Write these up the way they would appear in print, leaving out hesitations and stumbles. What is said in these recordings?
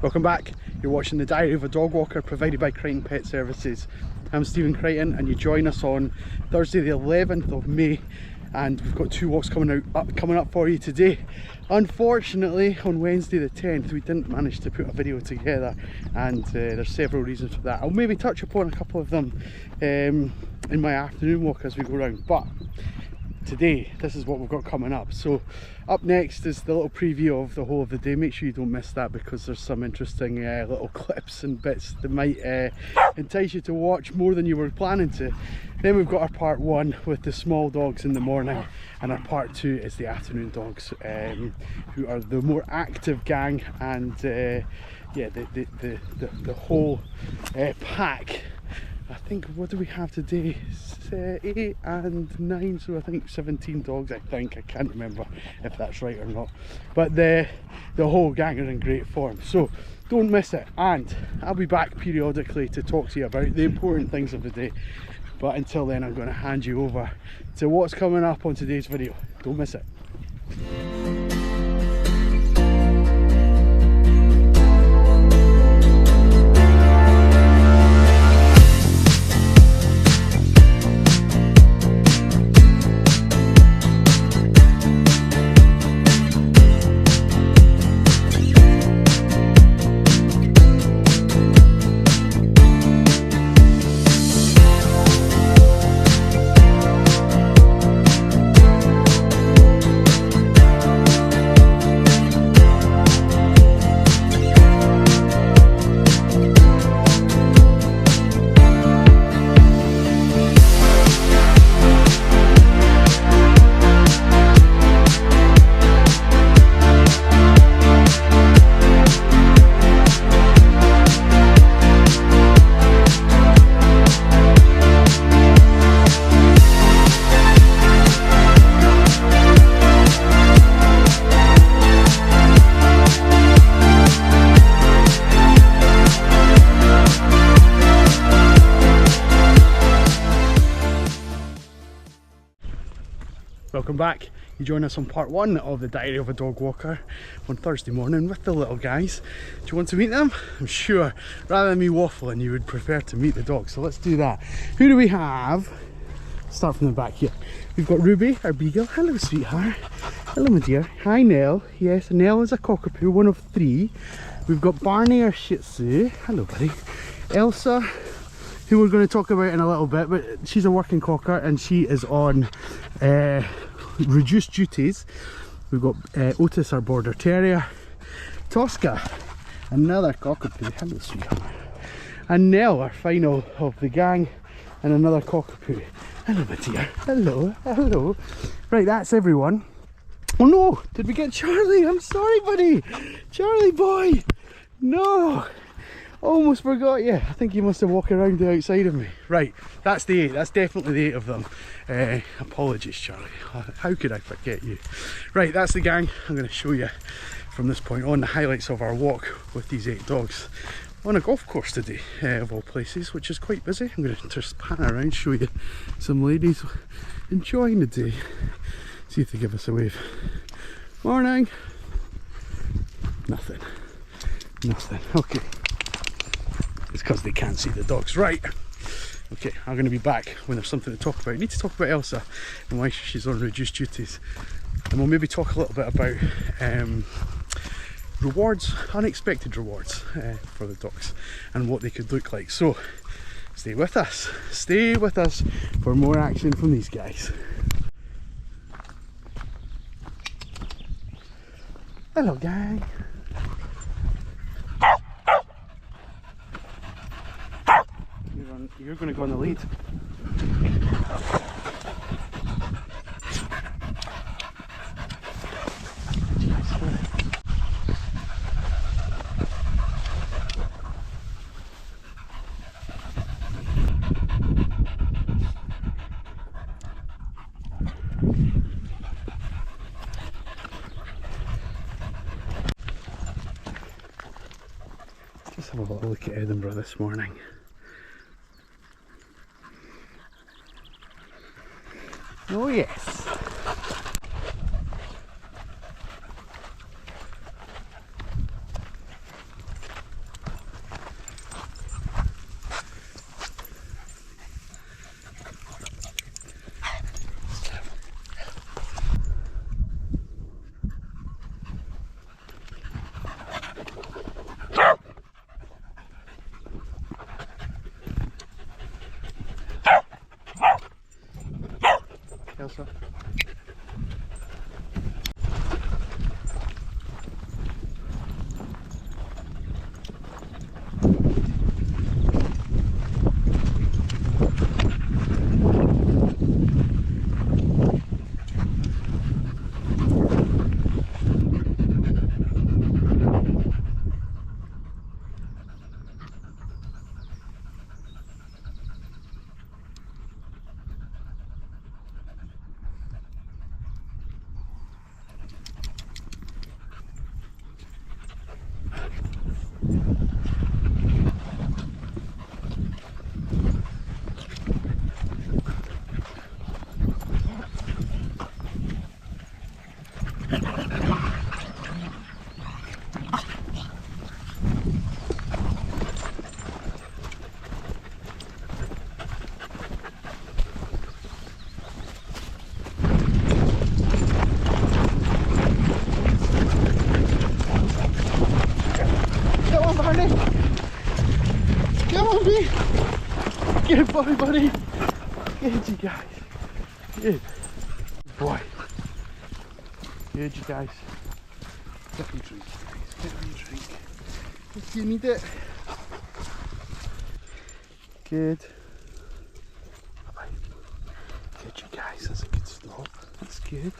Welcome back. You're watching the Diary of a Dog Walker provided by Crichton Pet Services. I'm Stephen Crichton and you join us on Thursday the 11th of May, and we've got two walks coming up for you today. Unfortunately on Wednesday the 10th we didn't manage to put a video together, and there's several reasons for that. I'll maybe touch upon a couple of them in my afternoon walk as we go around, but today this is what we've got coming up. So up next is the little preview of the whole of the day. Make sure you don't miss that because there's some interesting little clips and bits that might entice you to watch more than you were planning to. Then we've got our part one with the small dogs in the morning, and our part two is the afternoon dogs, who are the more active gang, and yeah, the whole pack. I think, what do we have today? 8 and 9, so I think 17 dogs, I can't remember if that's right or not, but the whole gang are in great form, so don't miss it. And I'll be back periodically to talk to you about the important things of the day, but until then I'm going to hand you over to what's coming up on today's video. Don't miss it. Welcome back. You join us on part one of the Diary of a Dog Walker on Thursday morning with the little guys. Do you want to meet them? I'm sure rather than me waffling you would prefer to meet the dogs, so let's do that. Who do we have? Start from the back here. We've got Ruby, our beagle. Hello sweetheart. Hello my dear. Hi Nell. Yes, Nell is a cockapoo, one of 3. We've got Barney, our Shih Tzu. Hello buddy. Elsa, who we're going to talk about in a little bit, but she's a working cocker and she is on reduced duties. We've got Otis, our border terrier. Tosca, another cockapoo. Hello sweetheart. And Nell, our final of the gang, and another cockapoo. Hello my dear. Hello, hello. Right, that's everyone. Oh no, did we get Charlie? I'm sorry buddy. Charlie boy. No. Almost forgot you. I think you must have walked around the outside of me. Right, that's the 8. That's definitely the 8 of them. Apologies, Charlie. How could I forget you? Right, that's the gang. I'm going to show you from this point on the highlights of our walk with these 8 dogs on a golf course today, of all places, which is quite busy. I'm going to just pan around, show you some ladies enjoying the day. See if they give us a wave. Morning. Nothing. Nothing. Okay. It's because they can't see the dogs. Right, okay, I'm going to be back when there's something to talk about. I need to talk about Elsa and why she's on reduced duties, and we'll maybe talk a little bit about rewards, unexpected rewards for the dogs and what they could look like. So stay with us for more action from these guys. Hello gang. You're going to go on the lead. Let's have a little look at Edinburgh this morning. Oh yes. Elsa. Barney! Come on, B! Good boy, buddy! Good, you guys! Good boy! Good, you guys! Get me a drink, guys! Get me a drink! If you need it! Good! Bye-bye! Good, you guys! That's a good stop! That's good!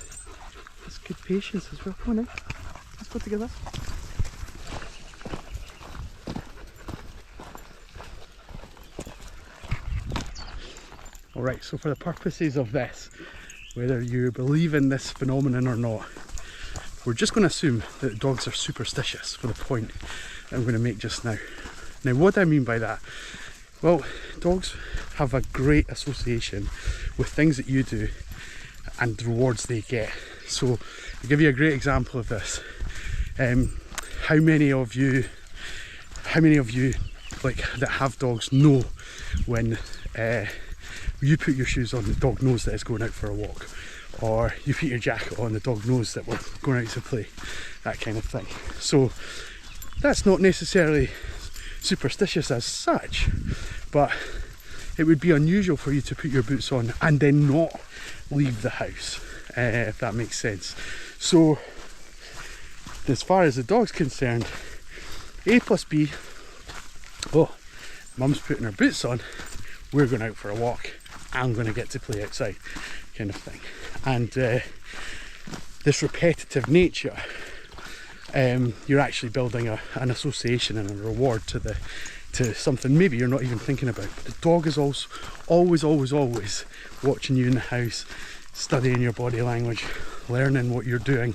That's good patience as well! Come on in! Let's go together! Alright, so for the purposes of this, whether you believe in this phenomenon or not, we're just going to assume that dogs are superstitious for the point that I'm going to make just now. Now, what do I mean by that? Well, dogs have a great association with things that you do and the rewards they get. So, I'll give you a great example of this. How many of you like that have dogs know when you put your shoes on, the dog knows that it's going out for a walk, or you put your jacket on, the dog knows that we're going out to play, that kind of thing. So that's not necessarily superstitious as such, but it would be unusual for you to put your boots on and then not leave the house, if that makes sense. So as far as the dog's concerned, A plus B, oh, mum's putting her boots on, we're going out for a walk, I'm going to get to play outside, kind of thing. And this repetitive nature, you're actually building an association and a reward to something maybe you're not even thinking about. But the dog is also always watching you in the house, studying your body language, learning what you're doing.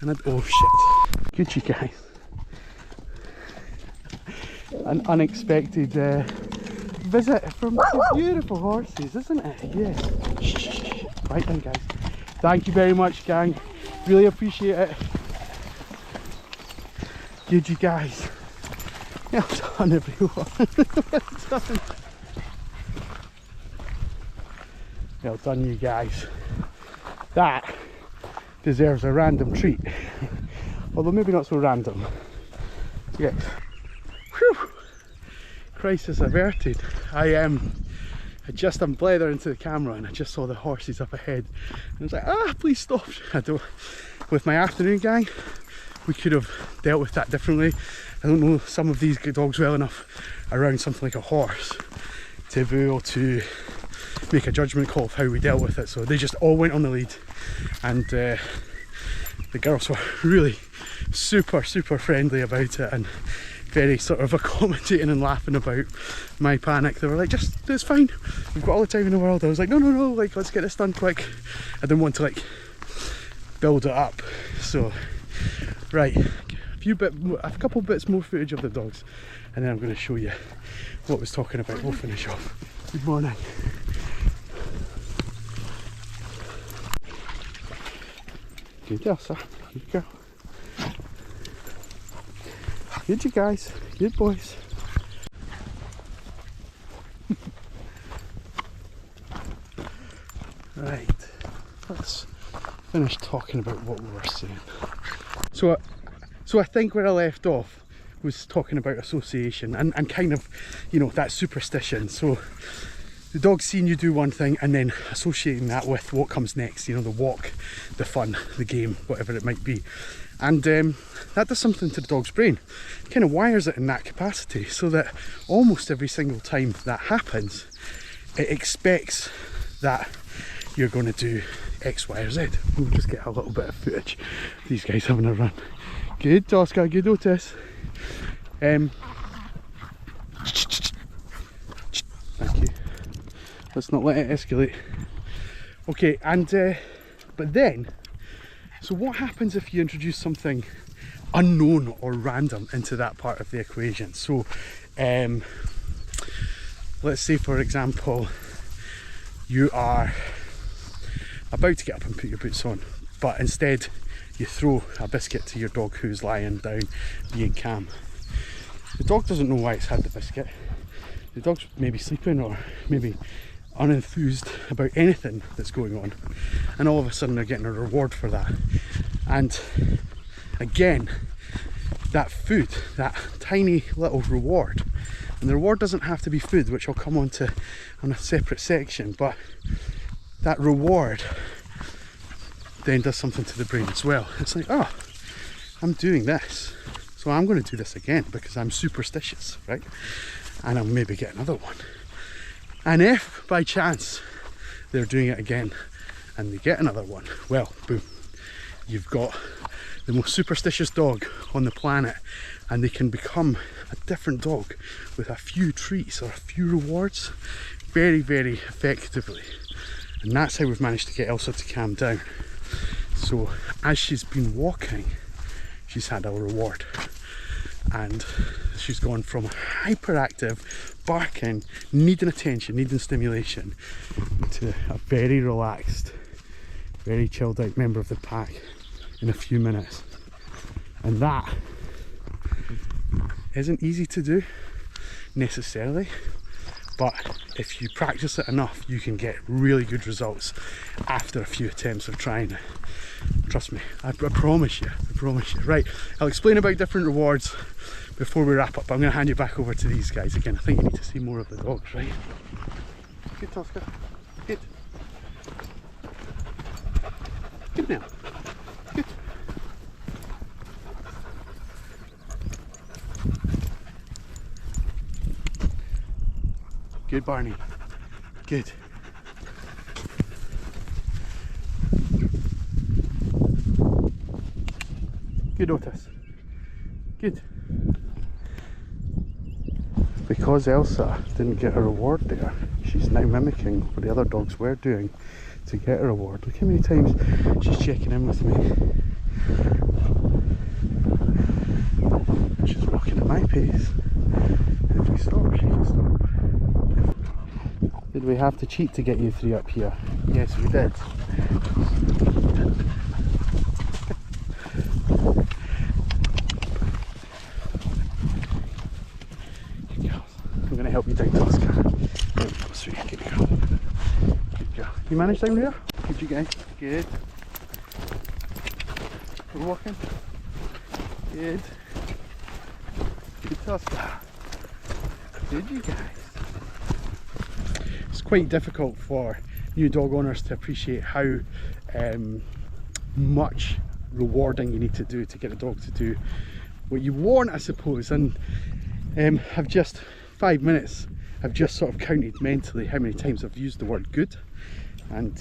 And oh shit, good, you guys. An unexpected visit from two beautiful horses, isn't it? Yeah. Shh. Right then, guys. Thank you very much, gang. Really appreciate it. Good, you guys. Well done, everyone. Well done. Well done, you guys. That deserves a random treat. Although maybe not so random. Yes. Whew. Crisis averted. I just unblathered into the camera and I just saw the horses up ahead and I was like, please stop. With my afternoon gang, we could have dealt with that differently. I don't know some of these dogs well enough around something like a horse to be able to make a judgment call of how we dealt with it. So they just all went on the lead, and the girls were really super friendly about it and very sort of accommodating and laughing about my panic. They were like, it's fine, we've got all the time in the world. I was like, no, like, let's get this done quick. I didn't want to like build it up. So right, a couple bits more footage of the dogs and then I'm going to show you what I was talking about. We'll finish off. Good morning. Good Elsa, good girl. Good, you guys, good boys. Right, let's finish talking about what we were saying. So I think where I left off was talking about association and kind of, you know, that superstition. So the dog's seeing you do one thing and then associating that with what comes next, you know, the walk, the fun, the game, whatever it might be. And that does something to the dog's brain. It kind of wires it in that capacity, so that almost every single time that happens, it expects that you're going to do X, Y, or Z. We'll just get a little bit of footage of these guys having a run. Good, Oscar, good, Otis. Thank you. Let's not let it escalate. Okay, and but then, so what happens if you introduce something unknown or random into that part of the equation? So let's say, for example, you are about to get up and put your boots on, but instead you throw a biscuit to your dog who's lying down being calm. The dog doesn't know why it's had the biscuit. The dog's maybe sleeping or maybe unenthused about anything that's going on, and all of a sudden they're getting a reward for that. And again, that food, that tiny little reward, and the reward doesn't have to be food, which I'll come on to on a separate section, but that reward then does something to the brain as well. It's like, oh, I'm doing this, so I'm going to do this again because I'm superstitious, right? And I'll maybe get another one. And if by chance they're doing it again and they get another one, well, boom, you've got the most superstitious dog on the planet, and they can become a different dog with a few treats or a few rewards very, very effectively. And that's how we've managed to get Elsa to calm down. So as she's been walking, she's had a reward, and she's gone from hyperactive, barking, needing attention, needing stimulation, to a very relaxed, very chilled out member of the pack in a few minutes. And that isn't easy to do necessarily, but if you practice it enough, you can get really good results after a few attempts of trying it. Trust me, I promise you, I promise you. Right, I'll explain about different rewards before we wrap up. I'm going to hand you back over to these guys again. I think you need to see more of the dogs, right? Good, Tosca. Good. Good now. Good. Good, Barney. Good. Good, Otis. Good. Because Elsa didn't get a reward there, she's now mimicking what the other dogs were doing to get a reward. Look how many times she's checking in with me. She's walking at my pace. If we stop, she can stop. Did we have to cheat to get you three up here? Yes, we did. I'm going to help you down, Tosca. Good girl. Good girl. You managed down there? Good, you guys. Good. We're walking. Good. Good, Tosca. Good, you guys. It's quite difficult for new dog owners to appreciate how much rewarding you need to do to get a dog to do what you want, I suppose. And I've just 5 minutes, I've just sort of counted mentally how many times I've used the word good, and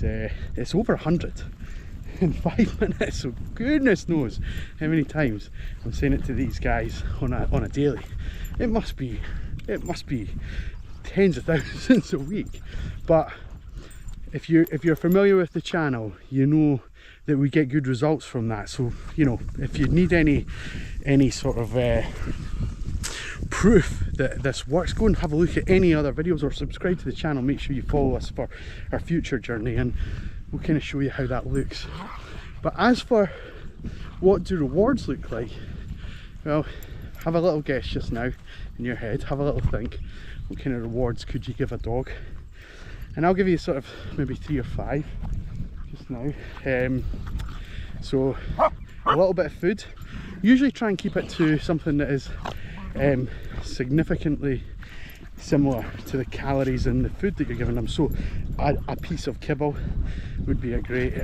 it's over 100 in 5 minutes, so goodness knows how many times I'm saying it to these guys on a daily. It must be tens of thousands a week. But if you're familiar with the channel, you know that we get good results from that. So, you know, if you need any sort of proof that this works, go and have a look at any other videos or subscribe to the channel. Make sure you follow us for our future journey, and we'll kind of show you how that looks. But as for what do rewards look like, well, have a little guess just now in your head. Have a little think, what kind of rewards could you give a dog? And I'll give you sort of maybe 3 or 5 just now. So a little bit of food. Usually try and keep it to something that is significantly similar to the calories in the food that you're giving them. So a piece of kibble would be a great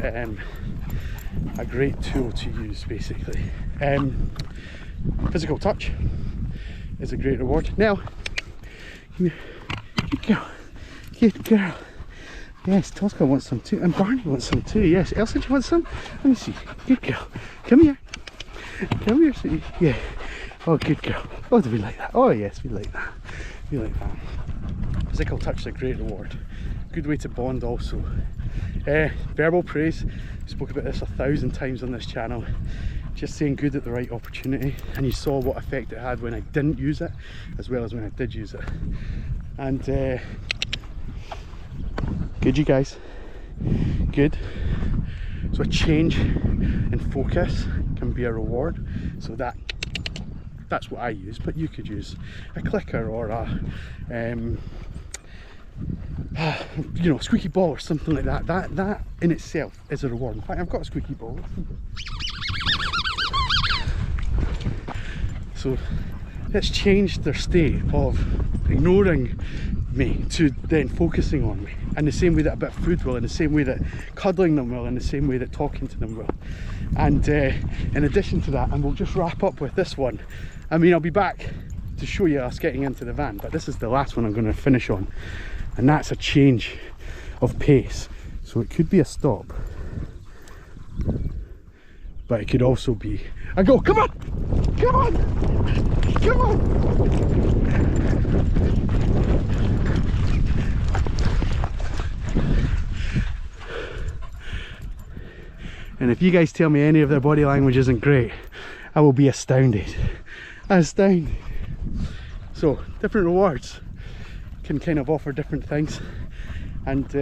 tool to use, basically. Physical touch is a great reward. Now, come here. Good girl, good girl. Yes, Tosca wants some too, and Barney wants some too. Yes, Elsa, do you want some? Let me see. Good girl. Come here. Come here, sweetie. Yeah. Oh, good girl. Oh, do we like that? Oh, yes, we like that. We like that. Physical touch is a great reward. Good way to bond also. Verbal praise. We spoke about this 1,000 times on this channel. Just saying good at the right opportunity. And you saw what effect it had when I didn't use it, as well as when I did use it. And good, you guys. Good. So a change in focus can be a reward. So that's what I use, but you could use a clicker or a you know, squeaky ball or something like that. That in itself is a reward. In fact, I've got a squeaky ball. So it's changed their state of ignoring me to then focusing on me, in the same way that a bit of food will, in the same way that cuddling them will, in the same way that talking to them will. And in addition to that, and we'll just wrap up with this one. I mean, I'll be back to show you us getting into the van, but this is the last one I'm going to finish on, and that's a change of pace. So it could be a stop, but it could also be a go. Come on, come on, come on. And if you guys tell me any of their body language isn't great, I will be astounded. Astounded. So different rewards can kind of offer different things. And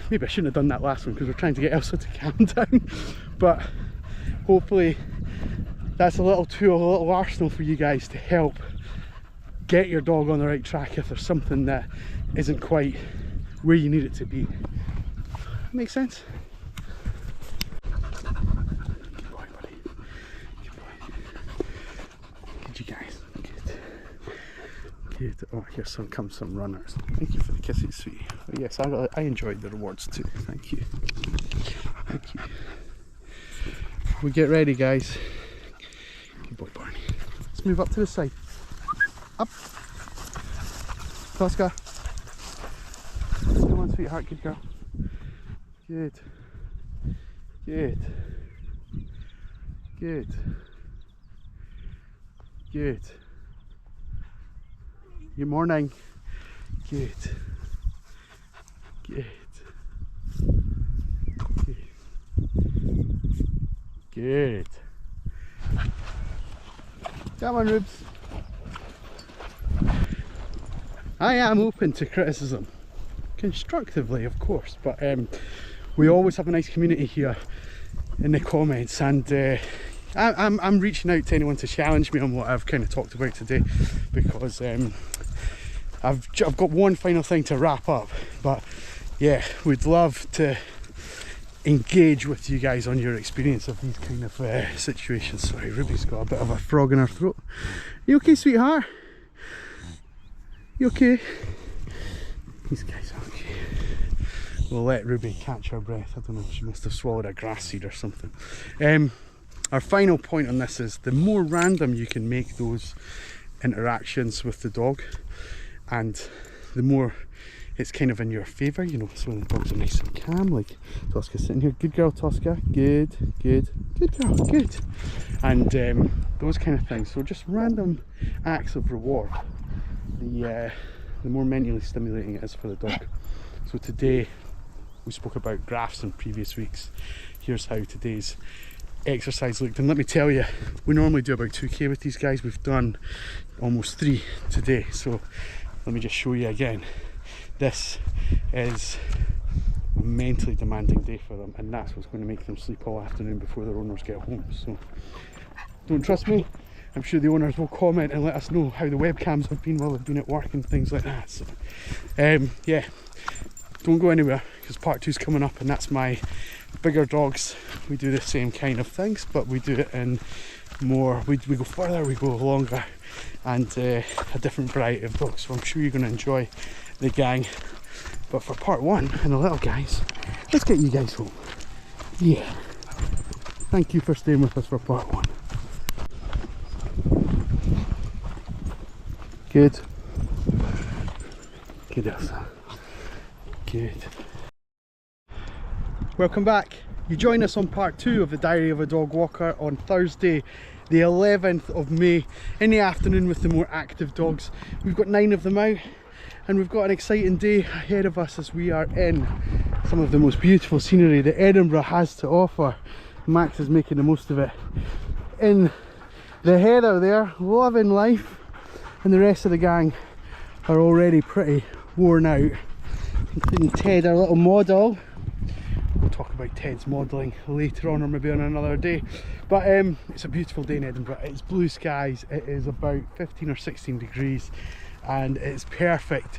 maybe I shouldn't have done that last one because we're trying to get Elsa to calm down. But hopefully that's a little tool, a little arsenal for you guys to help get your dog on the right track if there's something that isn't quite where you need it to be. Make sense? Good boy, buddy. Good boy. Good, you guys. Good. Good. Oh, here comes some runners. Thank you for the kisses, sweetie. Oh, yes, I enjoyed the rewards too. Thank you. Thank you. We get ready, guys. Good boy, Barney. Let's move up to the side. Up. Tosca. Come on, sweetheart. Good girl. Good. Good. Good. Good. Good morning. Good. Good. Good. Good. Come on, Rubes. I am open to criticism. Constructively, of course, but we always have a nice community here in the comments, and I'm reaching out to anyone to challenge me on what I've kind of talked about today, because I've got one final thing to wrap up. But yeah, we'd love to engage with you guys on your experience of these kind of situations. Sorry, Ruby's got a bit of a frog in her throat. You okay, sweetheart? You okay? These guys are okay. We'll let Ruby catch her breath. I don't know, she must have swallowed a grass seed or something. Our final point on this is the more random you can make those interactions with the dog, and the more it's kind of in your favour, you know. So when the dogs are nice and calm, like Tosca's sitting here. Good girl, Tosca. Good, good, good girl, good. And those kind of things. So just random acts of reward, the more mentally stimulating it is for the dog. So today we spoke about graphs in previous weeks. Here's how today's exercise looked, and let me tell you, we normally do about 2k with these guys. We've done almost 3 today, so let me just show you again. This is a mentally demanding day for them, and that's what's going to make them sleep all afternoon before their owners get home. So don't trust me, I'm sure the owners will comment and let us know how the webcams have been while they've been at work and things like that. So yeah, don't go anywhere because part 2 is coming up, and that's my bigger dogs. We do the same kind of things, but we do it in more, we go further, we go longer, and a different variety of dogs. So I'm sure you're going to enjoy the gang. But for part 1 and the little guys, let's get you guys home. Yeah. Thank you for staying with us for part 1. Good. Good, Elsa. Good. Welcome back. You join us on part 2 of the Diary of a Dog Walker on Thursday, the 11th of May, in the afternoon with the more active dogs. We've got 9 of them out, and we've got an exciting day ahead of us as we are in some of the most beautiful scenery that Edinburgh has to offer. Max is making the most of it in the heather there, loving life, and the rest of the gang are already pretty worn out, including Ted, our little model. We'll talk about Ted's modelling later on, or maybe on another day. But it's a beautiful day in Edinburgh. It's blue skies, it is about 15 or 16 degrees, and it's perfect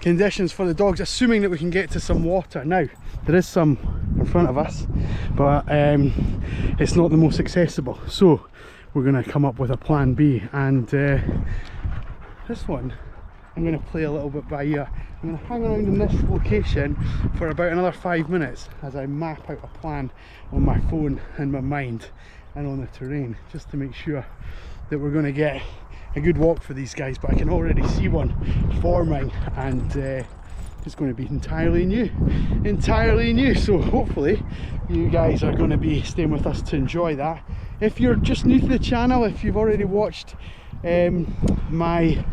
conditions for the dogs, assuming that we can get to some water. Now, there is some in front of us, but it's not the most accessible, so we're going to come up with a plan B. And this one, I'm going to play a little bit by ear. I'm going to hang around in this location for about another 5 minutes as I map out a plan on my phone and my mind and on the terrain, just to make sure that we're going to get a good walk for these guys. But I can already see one forming, and it's going to be entirely new, so hopefully you guys are going to be staying with us to enjoy that. If you're just new to the channel, if you've already watched my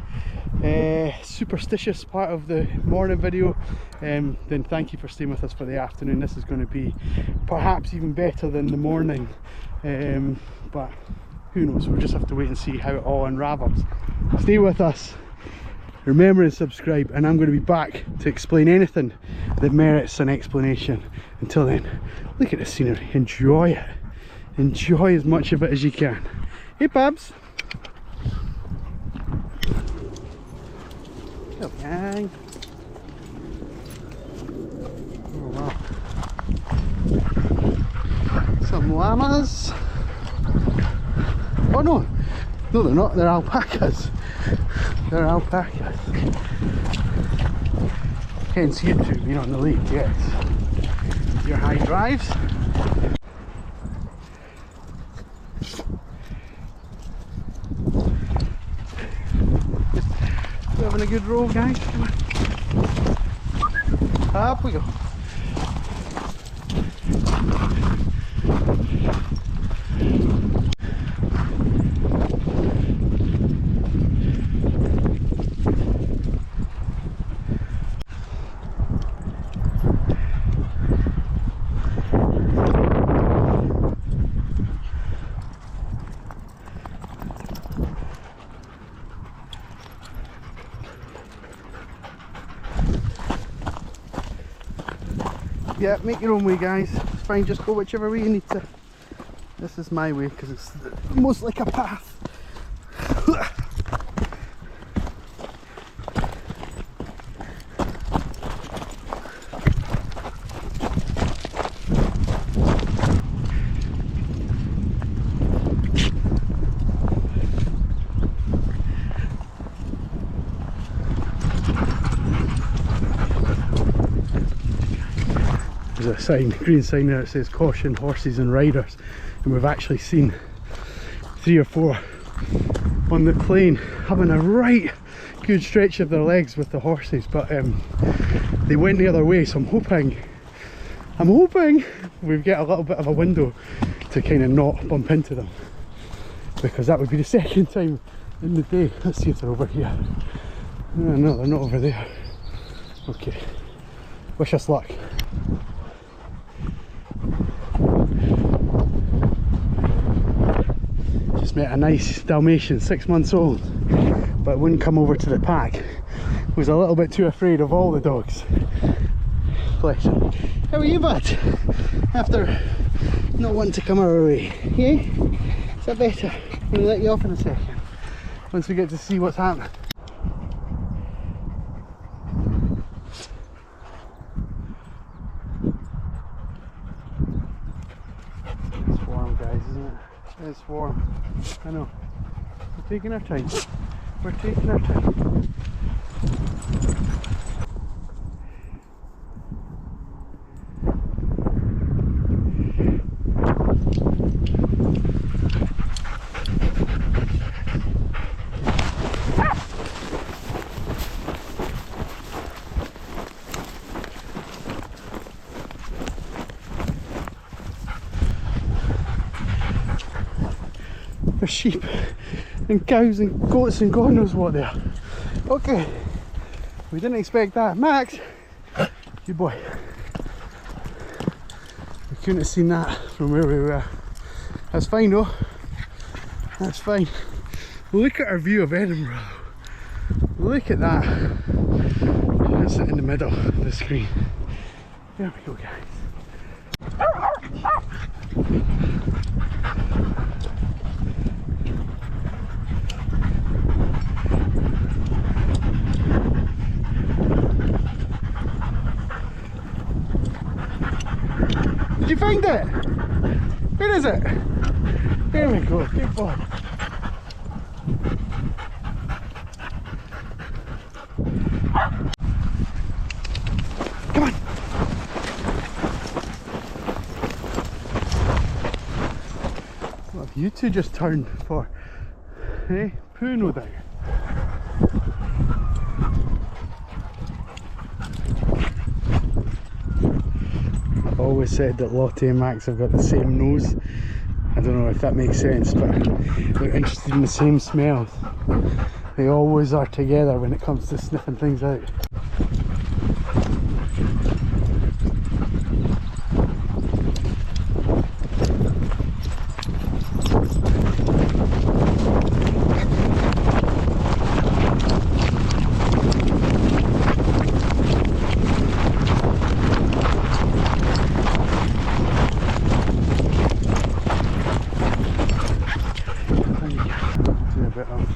Superstitious part of the morning video, then thank you for staying with us for the afternoon. This is going to be perhaps even better than the morning, but who knows, we'll just have to wait and see how it all unravels. Stay with us, remember and subscribe, and I'm going to be back to explain anything that merits an explanation. Until then, look at the scenery, enjoy it, enjoy as much of it as you can. Hey Babs. Hello gang. Oh wow. Some llamas. Oh no, no they're not, they're alpacas. They're alpacas. Hence you two being on the lead, yes. Your high drives. We're having a good roll, guys. Come on. Up we go. Yeah, make your own way guys, it's fine, just go whichever way you need to. This is my way because it's almost like a path. There's a sign, green sign there that says caution horses and riders, and we've actually seen 3 or 4 on the plain having a right good stretch of their legs with the horses, but they went the other way, so I'm hoping we get a little bit of a window to kind of not bump into them, because that would be the second time in the day. Let's see if they're over here. No, they're not over there. Okay, wish us luck. Just met a nice Dalmatian, 6 months old, but wouldn't come over to the pack. Was a little bit too afraid of all the dogs. Bless him. How are you, bud? After not wanting to come our way, yeah? Is that better? I'm going to let you off in a second once we get to see what's happening. It's warm. I know. We're taking our time. We're taking our time. There's sheep and cows and goats and God knows what there. Okay, we didn't expect that. Max, good boy. We couldn't have seen that from where we were. That's fine though. That's fine. Look at our view of Edinburgh. Look at that. That's it in the middle of the screen. There we go, guys. Did you find it? Where is it? There we go, good boy. Come on. What have you two just turned for? Hey, poo no doubt. Always said that Lottie and Max have got the same nose. I don't know if that makes sense, but they're interested in the same smells. They always are together when it comes to sniffing things out.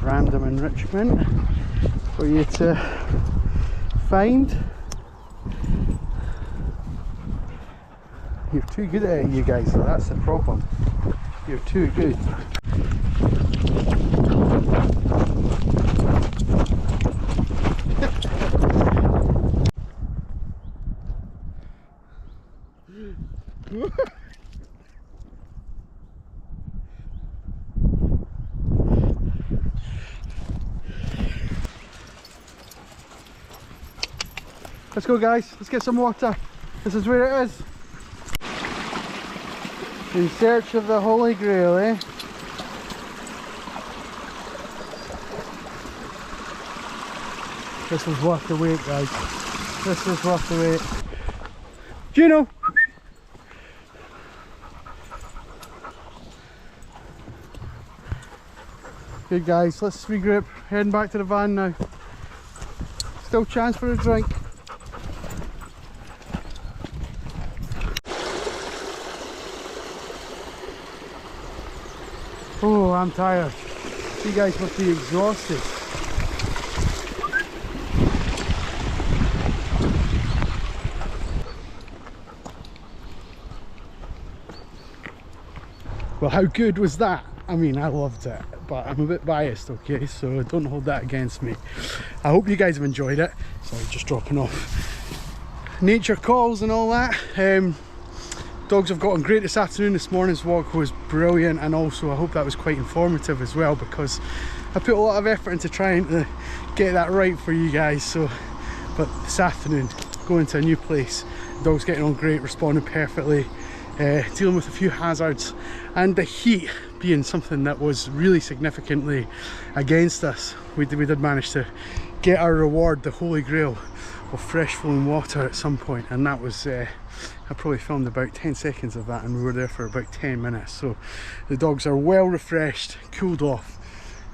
Random enrichment for you to find. You're too good at it, you guys, so that's the problem. You're too good. Let's go, guys, let's get some water. This is where it is. In search of the Holy Grail, eh? This was worth the wait, guys. This was worth the wait. Juno! Good, guys, let's regroup. Heading back to the van now. Still chance for a drink. Oh, I'm tired. You guys must be exhausted. Well, how good was that? I mean, I loved it, but I'm a bit biased, okay, so don't hold that against me. I hope you guys have enjoyed it. Sorry, just dropping off. Nature calls and all that. Dogs have gotten great this afternoon. This morning's walk was brilliant, and also I hope that was quite informative as well, because I put a lot of effort into trying to get that right for you guys. So, but this afternoon, going to a new place, dog's getting on great, responding perfectly, dealing with a few hazards, and the heat being something that was really significantly against us. We did manage to get our reward, the Holy Grail of fresh flowing water at some point, and that was I probably filmed about 10 seconds of that, and we were there for about 10 minutes. So the dogs are well refreshed, cooled off.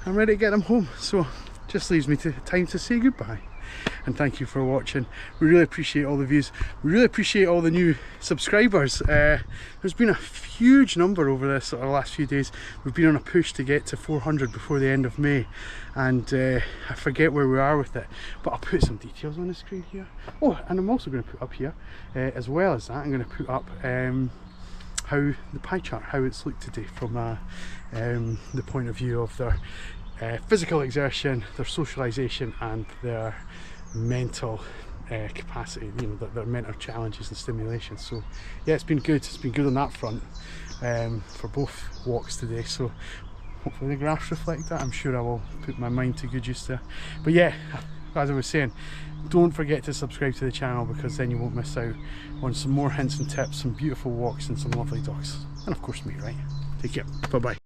I'm ready to get them home, so just leaves me time to say goodbye. And thank you for watching. We really appreciate all the views. We really appreciate all the new subscribers. There's been a huge number over this sort of last few days. We've been on a push to get to 400 before the end of May, and I forget where we are with it, but I'll put some details on the screen here. Oh, and I'm also going to put up here, as well as that, I'm going to put up how the pie chart, how it's looked today from the point of view of their physical exertion, their socialisation and their mental capacity, you know, their mental challenges and stimulation. So yeah, it's been good on that front for both walks today, so hopefully the graphs reflect that. I'm sure I will put my mind to good use there. But yeah, as I was saying, don't forget to subscribe to the channel, because then you won't miss out on some more hints and tips, some beautiful walks and some lovely dogs, and of course me, right? Take care, bye bye.